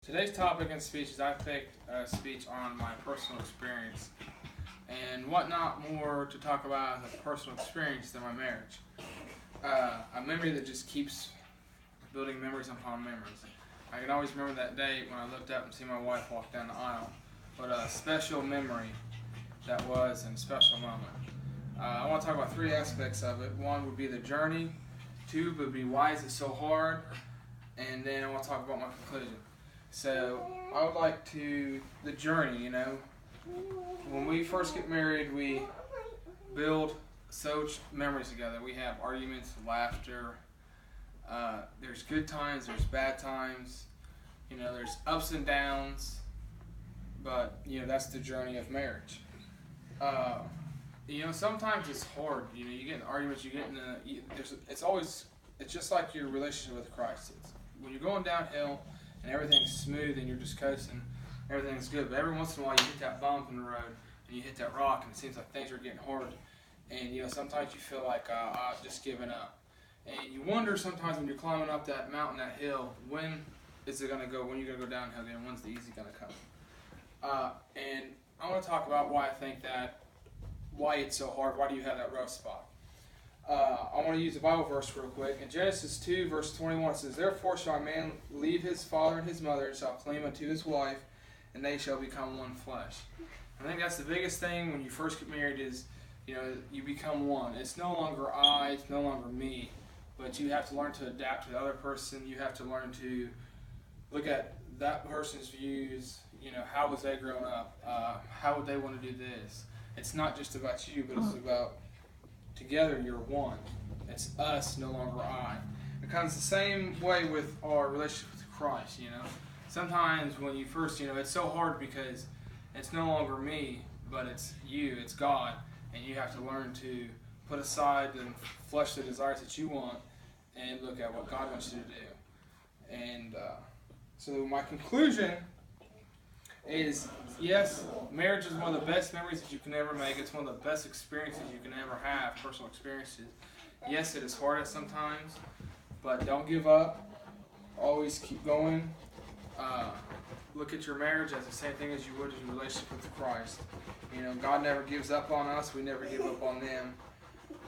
Today's topic and speech is I picked a speech on my personal experience, and what not more to talk about as a personal experience than my marriage. A memory that just keeps building memories upon memories. I can always remember that day when I looked up and see my wife walk down the aisle. What a special memory that was, and a special moment. I want to talk about three aspects of it. One would be the journey. Two would be why is it so hard? And then I want to talk about my conclusion. So I would like to, the journey, when we first get married, we build such memories together. We have arguments, laughter, there's good times, there's bad times, there's ups and downs, but that's the journey of marriage. Sometimes it's hard. You get in arguments, it's just like your relationship with Christ. When you're going downhill and everything's smooth and you're just coasting, everything's good. But every once in a while you hit that bump in the road and you hit that rock and it seems like things are getting hard. And sometimes you feel like I've just given up. And you wonder sometimes when you're climbing up that mountain, that hill, when is it going to go? When are you going to go downhill again? When's the easy going to come? And I want to talk about why I think that, why it's so hard. Why do you have that rough spot? I want to use a Bible verse real quick. In Genesis 2, verse 21, it says, "Therefore shall a man leave his father and his mother, and shall cleave unto his wife, and they shall become one flesh." I think that's the biggest thing when you first get married is, you become one. It's no longer I, it's no longer me, but you have to learn to adapt to the other person. You have to learn to look at that person's views. How was they growing up? How would they want to do this? It's not just about you, but it's about together you're one. It's us, no longer I. It comes the same way with our relationship with Christ, Sometimes when you first, it's so hard because it's no longer me, but it's you, it's God. And you have to learn to put aside and flesh the desires that you want and look at what God wants you to do. And so my conclusion is, yes, marriage is one of the best memories that you can ever make. It's one of the best experiences you can ever have, personal experiences. Yes, it is hard at sometimes, but don't give up. Always keep going. Look at your marriage as the same thing as you would in your relationship with Christ. God never gives up on us. We never give up on them.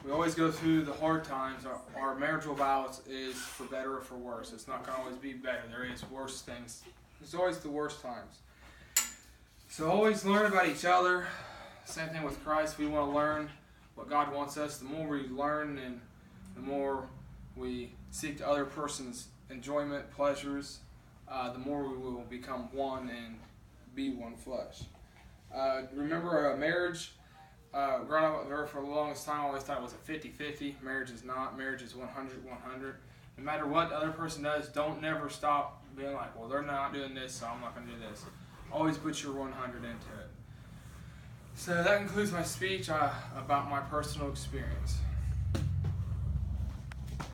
We always go through the hard times. Our marital vows is for better or for worse. It's not going to always be better. There is worse things. There's always the worst times. So always learn about each other. Same thing with Christ. We want to learn what God wants us. The more we learn and the more we seek the other person's enjoyment, pleasures, the more we will become one and be one flesh. Remember marriage, growing up for the longest time, I always thought it was a 50-50. Marriage is not. Marriage is 100-100. No matter what the other person does, don't never stop being like, well, they're not doing this, so I'm not going to do this. Always put your 100 into it. So that concludes my speech about my personal experience.